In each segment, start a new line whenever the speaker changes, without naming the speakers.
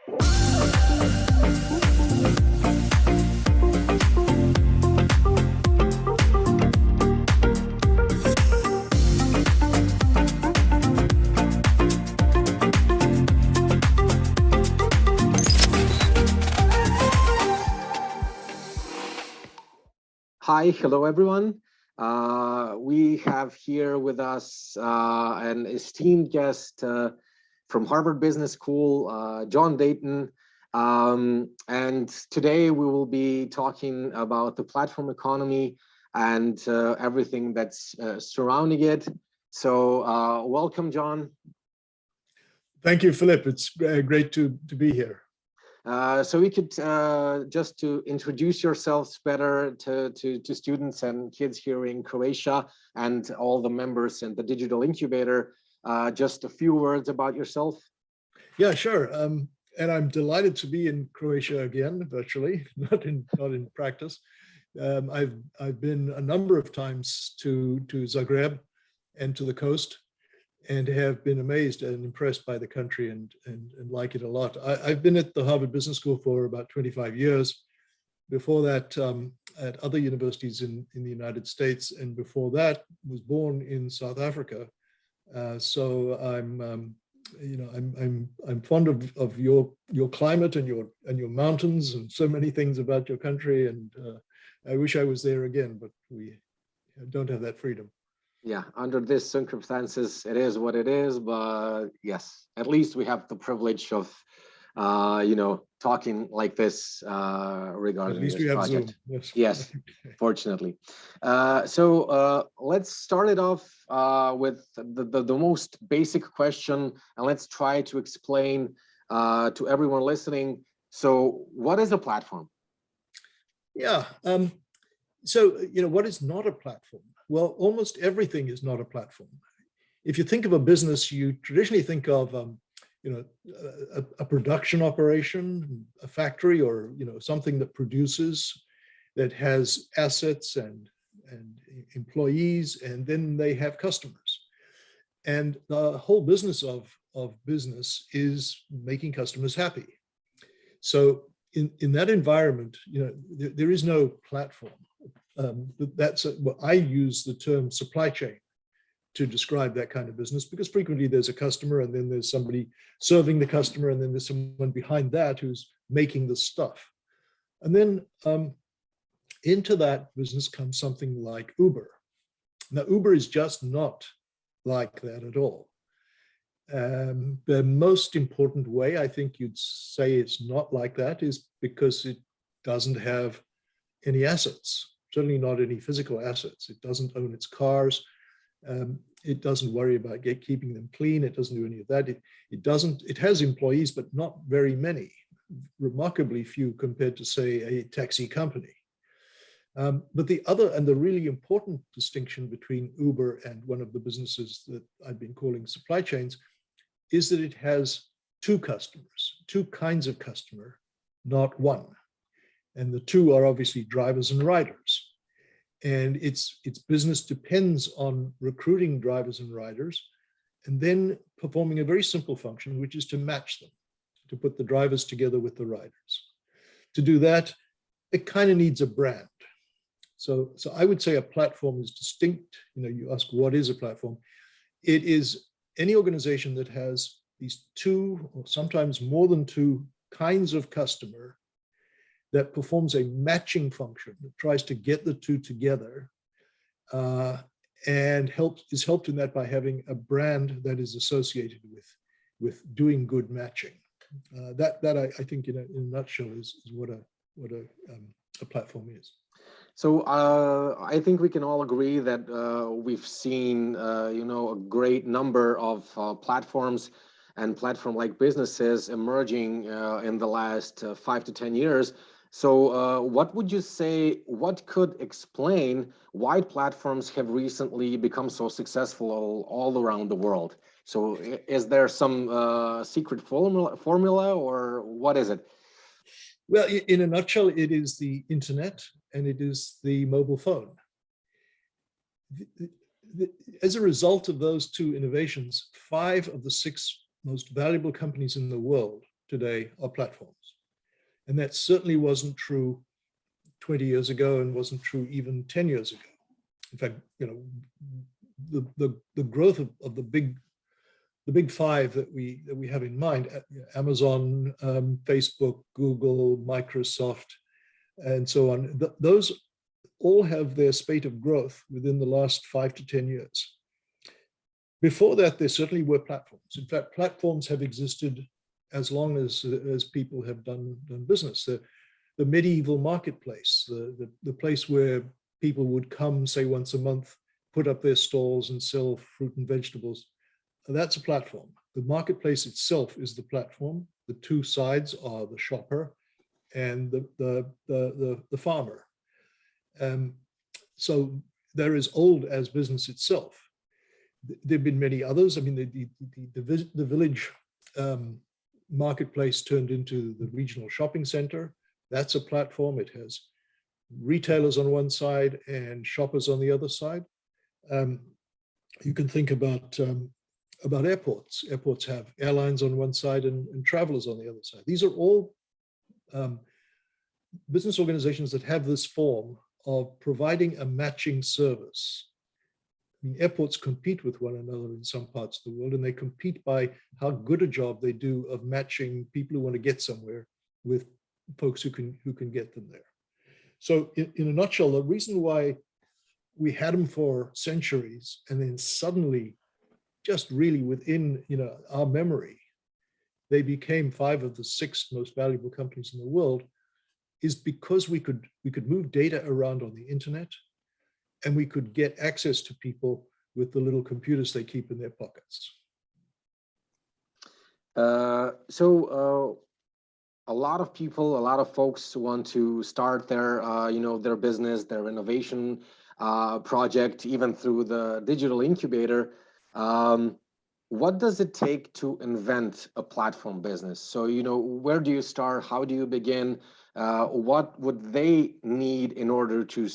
Hi, hello everyone. We have here with us an esteemed guest from Harvard Business School, John Deighton. And today we will be talking about the platform economy and everything that's surrounding it. So welcome, John.
Thank you, Philip. It's great to be here.
So we could just to introduce yourselves better to students and kids here in Croatia and all the members in the digital incubator, just a few words about yourself.
Yeah, sure. And I'm delighted to be in Croatia again, virtually, not in practice. I've been a number of times to Zagreb and to the coast, and have been amazed and impressed by the country and like it a lot. I've been at the Harvard Business School for about 25 years. Before that, at other universities in the United States, and before that, was born in South Africa. So I'm fond of your climate and your mountains and so many things about your country. And I wish I was there again, but we don't have that freedom.
Yeah, under these circumstances, it is what it is. But yes, at least we have the privilege of, talking like this regarding this project.
Zoom. Yes,
yes, fortunately. So let's start it off with the most basic question, and let's try to explain to everyone listening. So, what is a platform?
Yeah. So, what is not a platform? Well, almost everything is not a platform. If you think of a business, you traditionally think of, a production operation, a factory, or something that produces, that has assets and employees, and then they have customers. And the whole business of business is making customers happy. So in that environment, there is no platform. That's what I use the term supply chain to describe that kind of business, because frequently there's a customer, and then there's somebody serving the customer, and then there's someone behind that who's making the stuff. And then into that business comes something like Uber. Now, Uber is just not like that at all. The most important way I think you'd say it's not like that is because it doesn't have any assets. Certainly not any physical assets. It doesn't own its cars. It doesn't worry about keeping them clean. It doesn't do any of that. It has employees, but not very many, remarkably few compared to, say, a taxi company. But the other and the really important distinction between Uber and one of the businesses that I've been calling supply chains is that it has two customers, two kinds of customer, not one. And the two are obviously drivers and riders. And its business depends on recruiting drivers and riders, and then performing a very simple function, which is to match them, to put the drivers together with the riders. To do that, it kind of needs a brand. So I would say a platform is distinct. You ask, what is a platform? It is any organization that has these two, or sometimes more than two, kinds of customer that performs a matching function, that tries to get the two together, and is helped in that by having a brand that is associated with doing good matching. That I think in a nutshell is what a platform is.
So I think we can all agree that we've seen a great number of platforms and platform-like businesses emerging in the last 5 to 10 years. So what would you say, what could explain why platforms have recently become so successful all around the world? So is there some secret formula, or what is it?
Well, in a nutshell, it is the internet and it is the mobile phone. As a result of those two innovations, 5 of the 6 most valuable companies in the world today are platforms. And that certainly wasn't true 20 years ago and wasn't true even 10 years ago. In fact, the growth of the big five that we have in mind, Amazon, Facebook, Google, Microsoft, and so on, those all have their spate of growth within the last 5 to 10 years. Before that, there certainly were platforms. In fact, platforms have existed as long as people have done business. The medieval marketplace, the place where people would come, say, once a month, put up their stalls and sell fruit and vegetables, that's a platform. The marketplace itself is the platform. The two sides are the shopper and the farmer. So they're as old as business itself. There have been many others. I mean, the village marketplace turned into the regional shopping center. That's a platform. It has retailers on one side and shoppers on the other side. You can think about airports. Airports have airlines on one side and travelers on the other side. These are all business organizations that have this form of providing a matching service. I mean, airports compete with one another in some parts of the world, and they compete by how good a job they do of matching people who want to get somewhere with folks who can get them there. So in a nutshell, the reason why we had them for centuries and then suddenly, just really within our memory, they became 5 of the 6 most valuable companies in the world, is because we could move data around on the internet, and we could get access to people with the little computers they keep in their pockets.
A lot of people, a lot of folks want to start their, their business, their innovation project, even through the digital incubator. What does it take to invent a platform business? So, where do you start? How do you begin? What would they need in order to,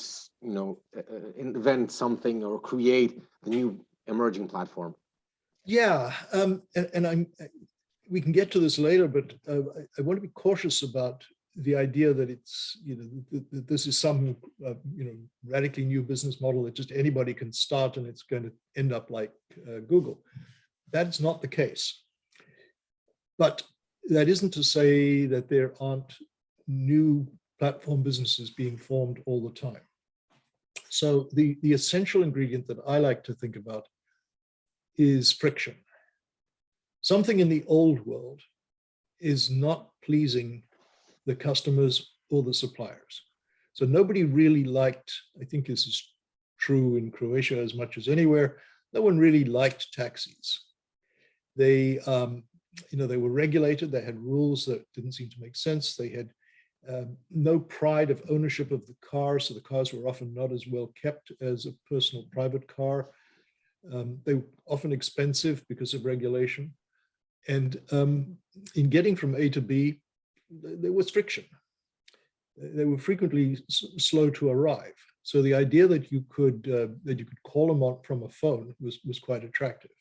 invent something or create the new emerging platform?
Yeah, we can get to this later, but I want to be cautious about the idea that it's, that this is some, radically new business model that just anybody can start and it's going to end up like Google. That's not the case. But that isn't to say that there aren't new platform businesses being formed all the time. So the essential ingredient that I like to think about is friction. Something in the old world is not pleasing the customers or the suppliers. So nobody really liked, I think this is true in Croatia as much as anywhere, no one really liked taxis. They, they were regulated, they had rules that didn't seem to make sense. They had no pride of ownership of the car, so the cars were often not as well kept as a personal private car. They were often expensive because of regulation. And in getting from A to B, there was friction. They were frequently slow to arrive. So the idea that you could call them on from a phone was quite attractive.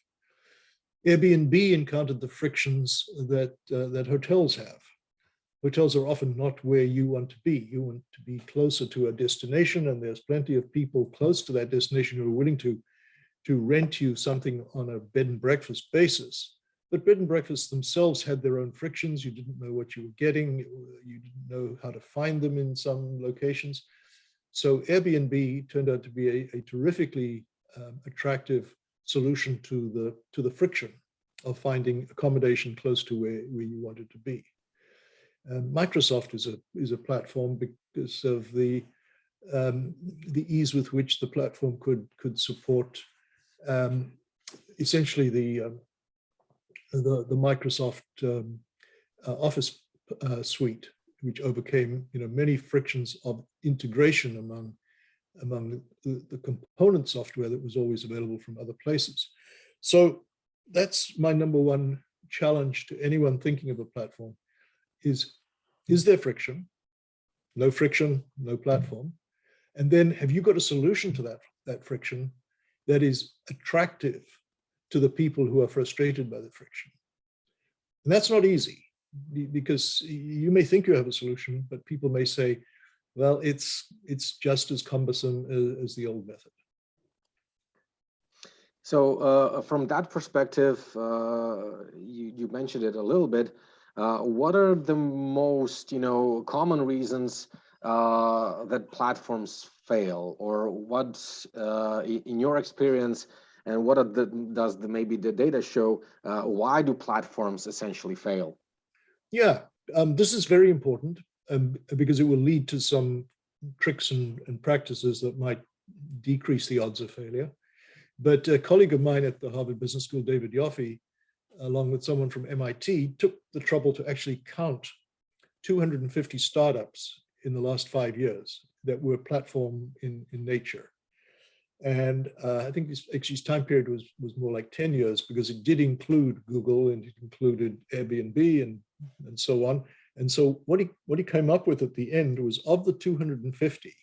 Airbnb encountered the frictions that hotels have. Hotels are often not where you want to be. You want to be closer to a destination, and there's plenty of people close to that destination who are willing to rent you something on a bed and breakfast basis. But bed and breakfasts themselves had their own frictions. You didn't know what you were getting. You didn't know how to find them in some locations. So Airbnb turned out to be a terrifically attractive solution to the friction of finding accommodation close to where you wanted to be. Microsoft is a platform because of the ease with which the platform could support essentially the Microsoft Office suite, which overcame many frictions of integration among the component software that was always available from other places. So that's my number one challenge to anyone thinking of a platform: is there friction? No friction, no platform. And then have you got a solution to that friction that is attractive to the people who are frustrated by the friction? And that's not easy. because you may think you have a solution, but people may say, well, it's just as cumbersome as the old method.
So from that perspective, you mentioned it a little bit. What are the most, common reasons that platforms fail, or what, in your experience, and what does maybe the data show? Why do platforms essentially fail?
Yeah, this is very important because it will lead to some tricks and practices that might decrease the odds of failure. But a colleague of mine at the Harvard Business School, David Yoffie, along with someone from MIT, took the trouble to actually count 250 startups in the last 5 years that were platform in nature. And I think his time period was more like 10 years, because it did include Google and it included Airbnb and so on. And so what he came up with at the end was, of the 250,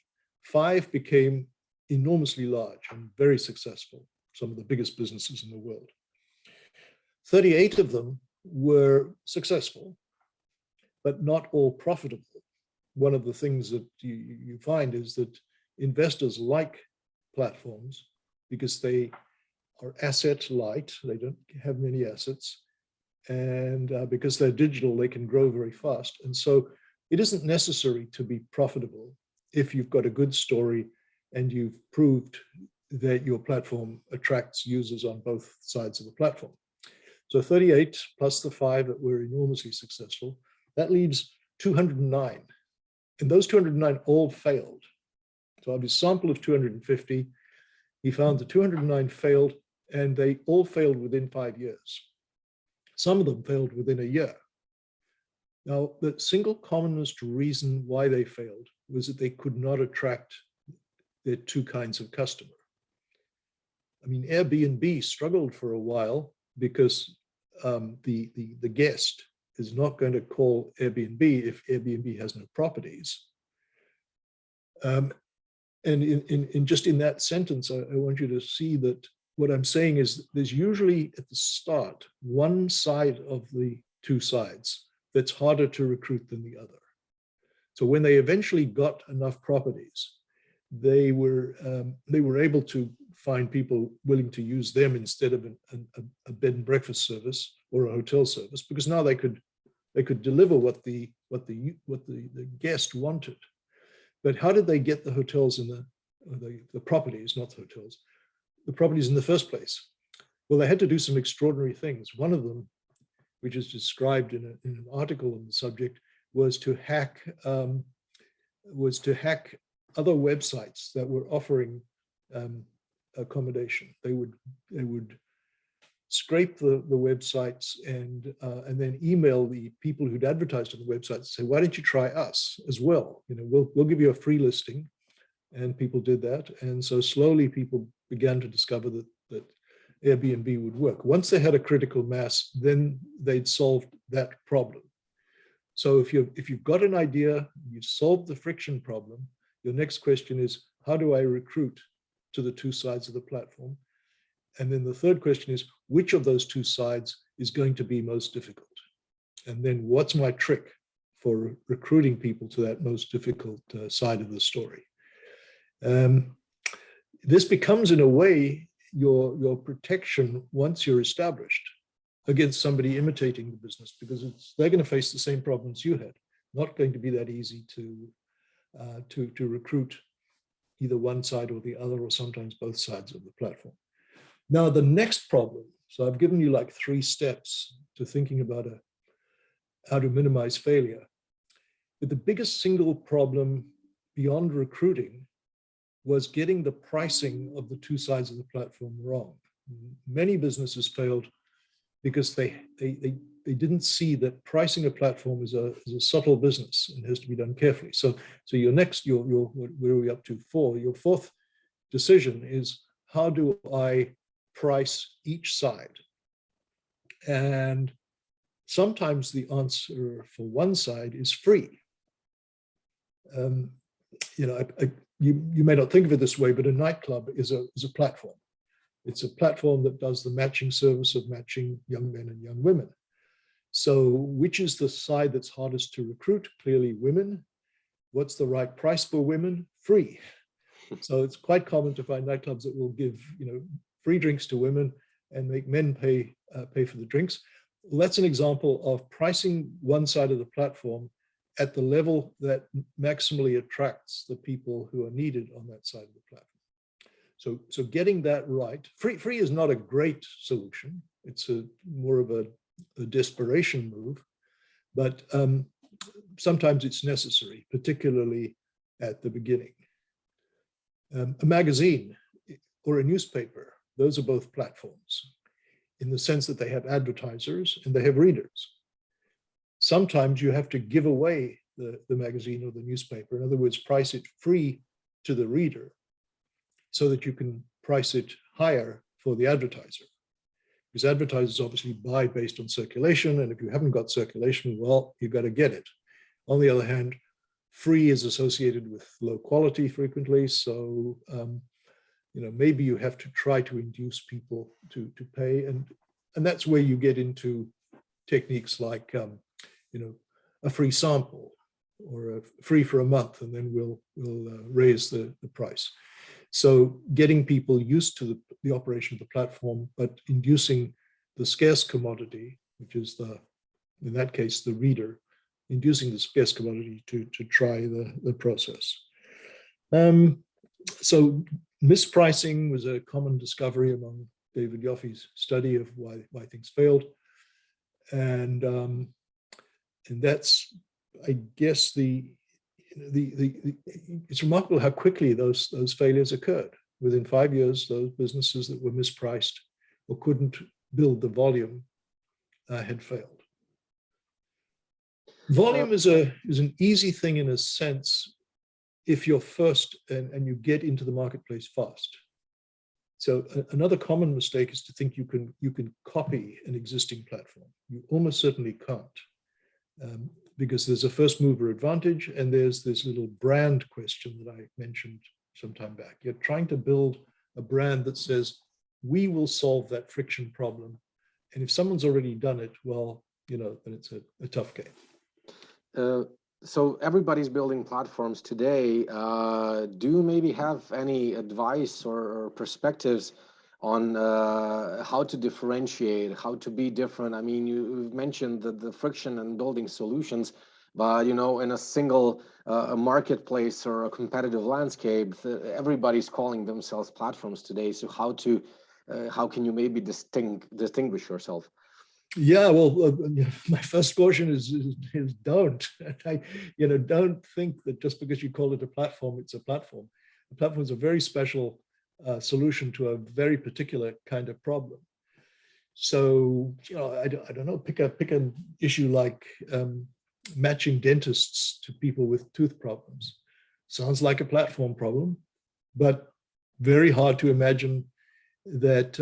5 became enormously large and very successful, some of the biggest businesses in the world. 38 of them were successful, but not all profitable. One of the things that you find is that investors like platforms because they are asset light, they don't have many assets, and because they're digital, they can grow very fast. And so it isn't necessary to be profitable if you've got a good story and you've proved that your platform attracts users on both sides of the platform. So 38 plus the 5 that were enormously successful, that leaves 209. And those 209 all failed. So of his sample of 250, he found that 209 failed, and they all failed within 5 years. Some of them failed within a year. Now, the single commonest reason why they failed was that they could not attract their 2 kinds of customer. I mean, Airbnb struggled for a while because the guest is not going to call Airbnb if Airbnb has no properties. And in just in that sentence, I want you to see that what I'm saying is there's usually at the start one side of the 2 sides that's harder to recruit than the other. So when they eventually got enough properties, they were able to find people willing to use them instead of a bed and breakfast service or a hotel service, because now they could deliver what the guest wanted. But how did they get the hotels and the properties, not the hotels, the properties in the first place? Well, they had to do some extraordinary things. One of them, which is described in an article on the subject, was to hack other websites that were offering accommodation. They would scrape the websites and then email the people who'd advertised on the website and say, why don't you try us as well? We'll give you a free listing. And people did that. And so slowly people began to discover that Airbnb would work. Once they had a critical mass, then they'd solved that problem. So if you've got an idea, you've solved the friction problem, your next question is, how do I recruit to the 2 sides of the platform? And then the third question is, which of those 2 sides is going to be most difficult? And then what's my trick for recruiting people to that most difficult side of the story? This becomes, in a way, your protection once you're established against somebody imitating the business, because they're going to face the same problems you had. Not going to be that easy to recruit either one side or the other, or sometimes both sides of the platform. Now, the next problem, so I've given you like 3 steps to thinking about how to minimize failure. But the biggest single problem beyond recruiting was getting the pricing of the 2 sides of the platform wrong. Many businesses failed because they didn't see that pricing a platform is a subtle business and has to be done carefully. So your where are we up to? 4. Your 4th decision is, how do I price each side? And sometimes the answer for one side is free. You may not think of it this way, but a nightclub is a platform. It's a platform that does the matching service of matching young men and young women. So which is the side that's hardest to recruit? Clearly women. What's the right price for women? Free. So it's quite common to find nightclubs that will give, free drinks to women and make men pay for the drinks. Well, that's an example of pricing one side of the platform at the level that maximally attracts the people who are needed on that side of the platform. So getting that right. Free is not a great solution. It's more of a desperation move, but sometimes it's necessary, particularly at the beginning. A magazine or a newspaper, those are both platforms in the sense that they have advertisers and they have readers. Sometimes you have to give away the magazine or the newspaper. In other words, price it free to the reader so that you can price it higher for the advertiser. Because advertisers obviously buy based on circulation, and if you haven't got circulation, well, you've got to get it. On the other hand, free is associated with low quality frequently, so maybe you have to try to induce people to pay, and that's where you get into techniques like a free sample or a free for a month, and then we'll raise the price. So getting people used to the operation of the platform, but inducing the scarce commodity, which is in that case, the reader, inducing the scarce commodity to try the process. So mispricing was a common discovery among David Yoffe's study of why things failed. And that's, I guess, it's remarkable how quickly those failures occurred. Within 5 years, those businesses that were mispriced or couldn't build the volume had failed. Volume is an easy thing in a sense if you're first and you get into the marketplace fast. So another common mistake is to think you can copy an existing platform. You almost certainly can't. Because there's a first mover advantage and there's this little brand question that I mentioned some time back. You're trying to build a brand that says, we will solve that friction problem. And if someone's already done it, well, then it's a tough game.
So everybody's building platforms today. Do you maybe have any advice or perspectives on how to differentiate, how to be different? I mean, you've mentioned the friction and building solutions, but in a single marketplace or a competitive landscape, everybody's calling themselves platforms today. So how can you maybe distinguish yourself?
Yeah, well, my first caution is don't. Don't think that just because you call it a platform, it's a platform. A platform is a very special solution to a very particular kind of problem. So, I don't know, pick an issue like matching dentists to people with tooth problems. Sounds like a platform problem, but very hard to imagine that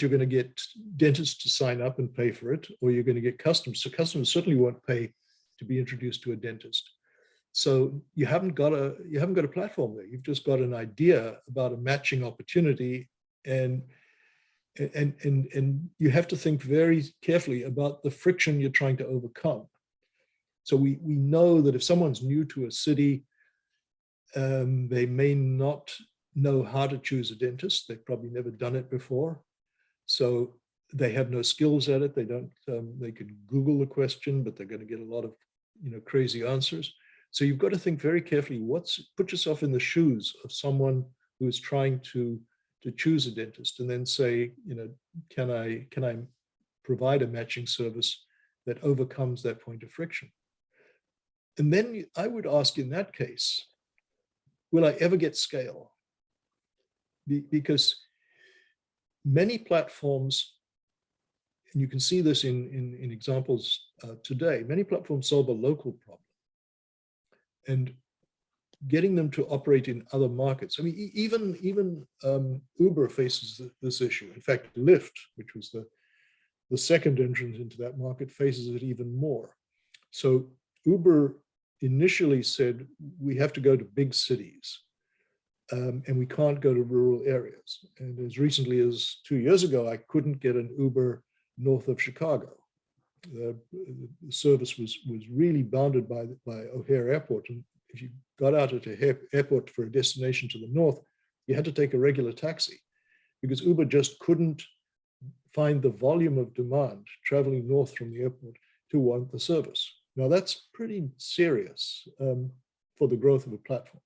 you're going to get dentists to sign up and pay for it, or you're going to get customers. So customers certainly won't pay to be introduced to a dentist. So you haven't got a platform there. You've just got an idea about a matching opportunity, and you have to think very carefully about the friction you're trying to overcome. So we know that if someone's new to a city, they may not know how to choose a dentist. They've probably never done it before. So they have no skills at it. They could Google the question, but they're going to get a lot of, crazy answers. So you've got to think very carefully, put yourself in the shoes of someone who is trying to choose a dentist, and then say, can I provide a matching service that overcomes that point of friction? And then I would ask, in that case, will I ever get scale? Because many platforms, and you can see this in examples today, many platforms solve a local problem. And getting them to operate in other markets. I mean, even Uber faces this issue. In fact, Lyft, which was the second entrant into that market, faces it even more. So Uber initially said, we have to go to big cities. And we can't go to rural areas. And as recently as 2 years ago, I couldn't get an Uber north of Chicago. the service was really bounded by O'Hare Airport. And if you got out at O'Hare Airport for a destination to the north, you had to take a regular taxi because Uber just couldn't find the volume of demand traveling north from the airport to warrant the service. Now that's pretty serious for the growth of a platform.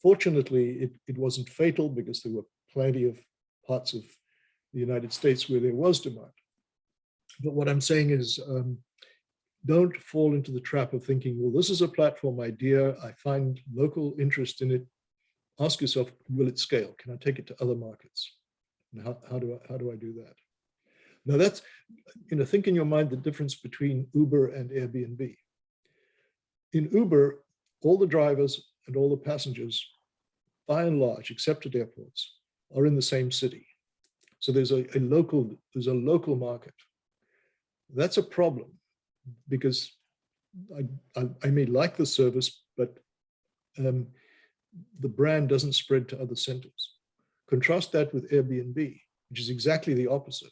Fortunately, it wasn't fatal because there were plenty of parts of the United States where there was demand. But what I'm saying is, don't fall into the trap of thinking, well, this is a platform idea. I find local interest in it. Ask yourself, will it scale? Can I take it to other markets? And how do I do that? Now that's, think in your mind the difference between Uber and Airbnb. In Uber, all the drivers and all the passengers, by and large, except at airports, are in the same city. So there's a local market. That's a problem because I may like the service, but the brand doesn't spread to other centers. Contrast that with Airbnb, which is exactly the opposite.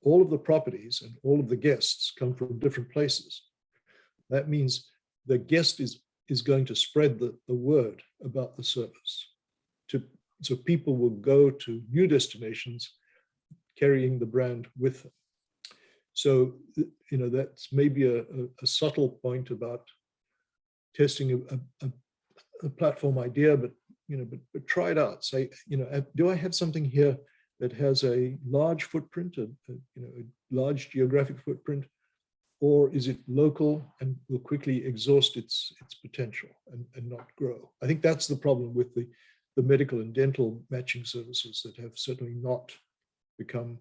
All of the properties and all of the guests come from different places. That means the guest is going to spread the word about the service. So people will go to new destinations carrying the brand with them. So, that's maybe a subtle point about testing a platform idea, but try it out. Say, do I have something here that has a large footprint, a large geographic footprint, or is it local and will quickly exhaust its potential and not grow? I think that's the problem with the medical and dental matching services that have certainly not become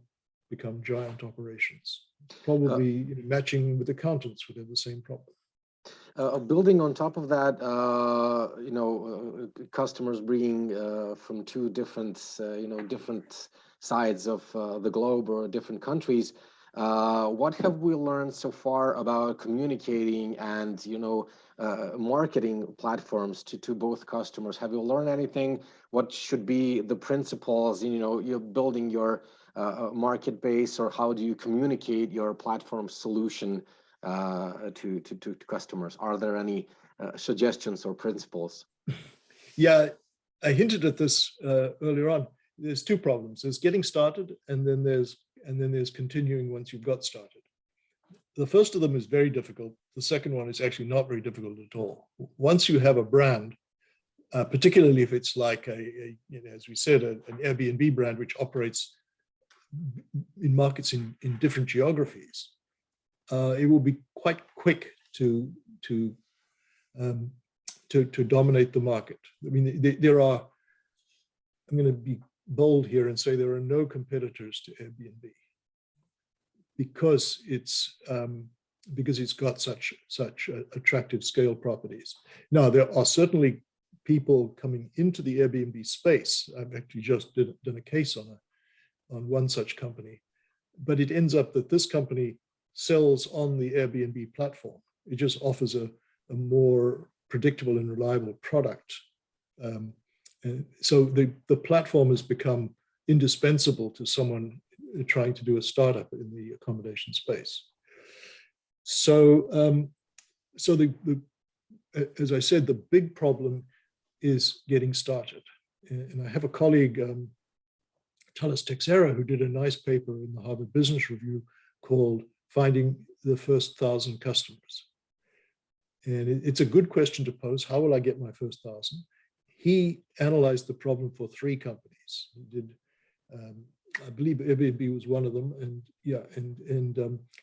giant operations. Probably matching with accountants would have the same problem.
Building on top of that, customers bringing from two different, different sides of the globe or different countries. What have we learned so far about communicating and, marketing platforms to both customers? Have you learned anything? What should be the principles? You're building your market base, or how do you communicate your platform solution to customers? Are there any suggestions or principles?
Yeah, I hinted at this earlier on. There's two problems. There's getting started, and then there's continuing once you've got started. The first of them is very difficult. The second one is actually not very difficult at all. Once you have a brand, particularly if it's like as we said, an Airbnb brand which operates in markets in different geographies, it will be quite quick to dominate the market. I mean, there are. I'm going to be bold here and say there are no competitors to Airbnb because it's got such attractive scale properties. Now, there are certainly people coming into the Airbnb space. I've actually just done a case on one such company, but it ends up that this company sells on the Airbnb platform. It just offers a more predictable and reliable product. So the platform has become indispensable to someone trying to do a startup in the accommodation space. So, as I said, the big problem is getting started. And I have a colleague, Talis Texera, who did a nice paper in the Harvard Business Review called "Finding the First 1,000 Customers." And it's a good question to pose. How will I get my first 1,000? He analyzed the problem for 3 companies. He did, I believe Airbnb was one of them. And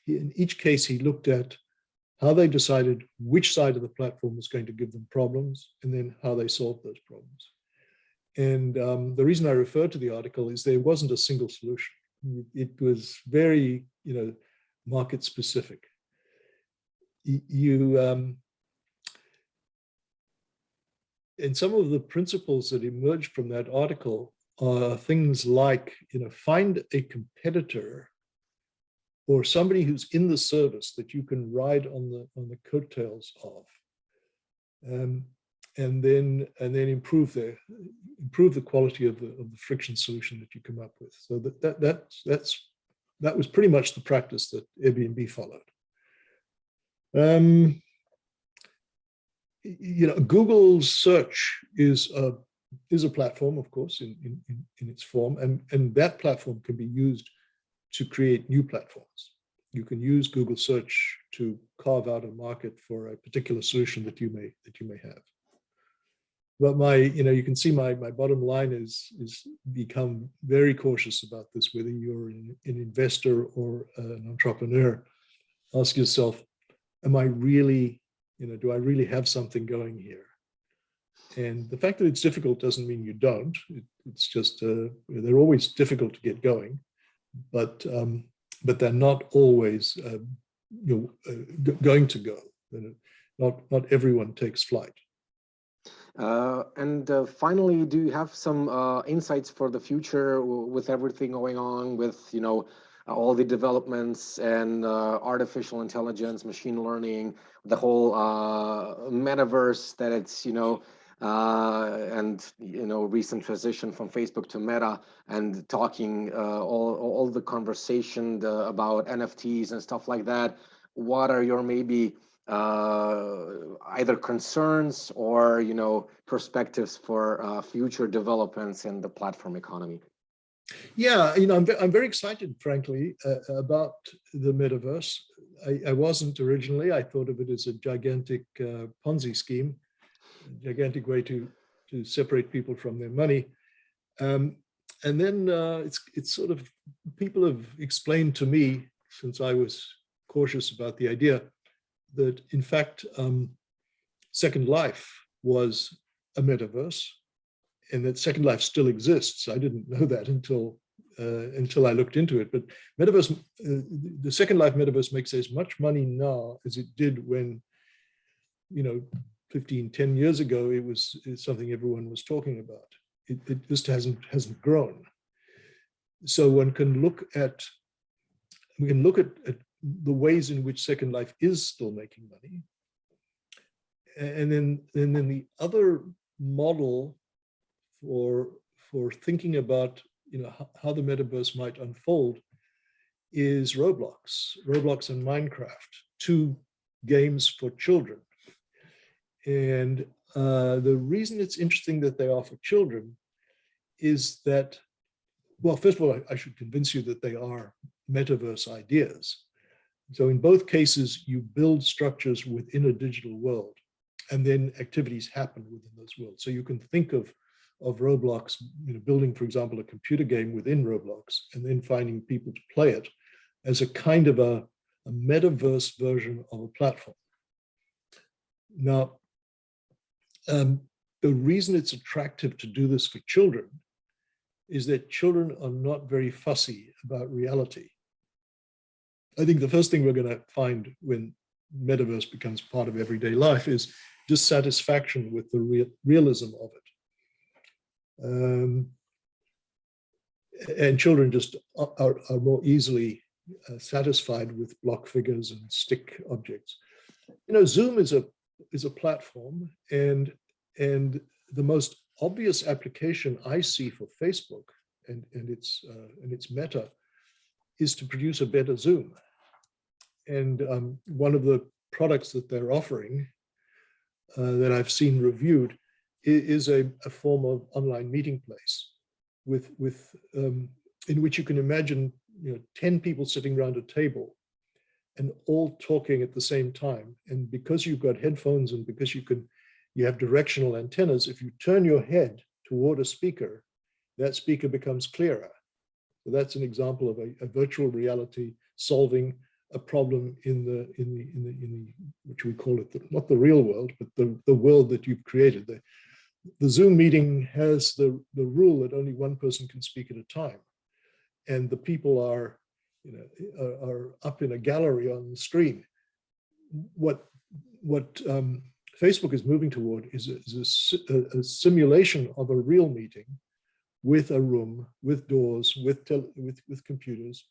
in each case, he looked at how they decided which side of the platform was going to give them problems, and then how they solved those problems. And the reason I refer to the article is there wasn't a single solution. It was very, market specific. And some of the principles that emerged from that article are things like, find a competitor or somebody who's in the service that you can ride on the coattails of, and then improve the quality of the friction solution that you come up with. So that's that was pretty much the practice that Airbnb followed. Google's search is a platform, of course, in its form, and that platform can be used to create new platforms. You can use Google search to carve out a market for a particular solution that you may have. But you can see my bottom line is become very cautious about this, whether you're an investor or an entrepreneur. Ask yourself, am I really, do I really have something going here? And the fact that it's difficult doesn't mean you don't. It's just they're always difficult to get going, but they're not always going to go. Not everyone takes flight.
And finally, do you have some insights for the future with everything going on with, all the developments and artificial intelligence, machine learning, the whole metaverse that it's, and, recent transition from Facebook to Meta, and talking all the conversation about NFTs and stuff like that? What are your maybe either concerns or perspectives for future developments in the platform economy?
Yeah, I'm very excited, frankly, about the metaverse. I wasn't originally. I thought of it as a gigantic Ponzi scheme, a gigantic way to separate people from their money. And then it's sort of, people have explained to me, since I was cautious about the idea, that in fact, Second Life was a metaverse, and that Second Life still exists. I didn't know that until I looked into it. But metaverse, the Second Life metaverse makes as much money now as it did when, 10 years ago, it's something everyone was talking about. It just hasn't grown. So we can look at the ways in which Second Life is still making money. And then the other model for thinking about how the metaverse might unfold is Roblox and Minecraft, two games for children. And the reason it's interesting that they are for children is that, well, first of all, I should convince you that they are metaverse ideas. So in both cases, you build structures within a digital world, and then activities happen within those worlds. So you can think of Roblox, building, for example, a computer game within Roblox, and then finding people to play it as a kind of a metaverse version of a platform. Now, the reason it's attractive to do this for children is that children are not very fussy about reality. I think the first thing we're going to find when metaverse becomes part of everyday life is dissatisfaction with the realism of it. And children just are more easily satisfied with block figures and stick objects. Zoom is a platform, and the most obvious application I see for Facebook and its Meta is to produce a better Zoom. And one of the products that they're offering that I've seen reviewed is a form of online meeting place in which you can imagine 10 people sitting around a table and all talking at the same time. And because you've got headphones and because you have directional antennas, if you turn your head toward a speaker, that speaker becomes clearer. So that's an example of a virtual reality solving a problem in the which we call it not the real world, but the world that you've created. The Zoom meeting has the rule that only one person can speak at a time, and the people are up in a gallery on the screen. What Facebook is moving toward is a simulation of a real meeting with a room, with doors, with computers,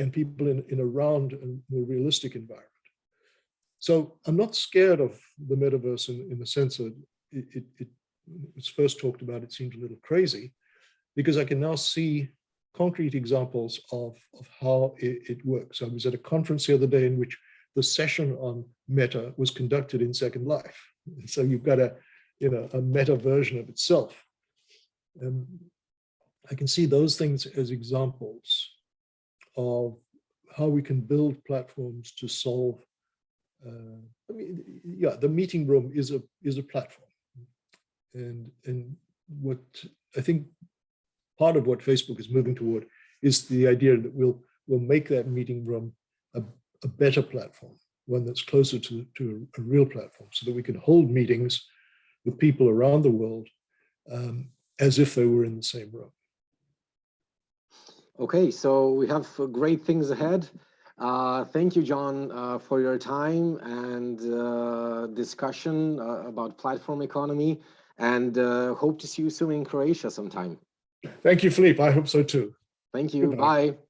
and people in a round and more realistic environment. So I'm not scared of the metaverse in the sense that it was first talked about, it seemed a little crazy, because I can now see concrete examples of how it works. I was at a conference the other day in which the session on Meta was conducted in Second Life. So you've got a Meta version of itself. I can see those things as examples of how we can build platforms to solve. The meeting room is a platform, and what I think part of what Facebook is moving toward is the idea that we'll make that meeting room a better platform, one that's closer to a real platform, so that we can hold meetings with people around the world as if they were in the same room.
Okay, so we have great things ahead. Thank you, John, for your time and discussion about platform economy, and hope to see you soon in Croatia sometime.
Thank you, Philippe. I hope so too.
Thank you.
Goodbye.
Bye.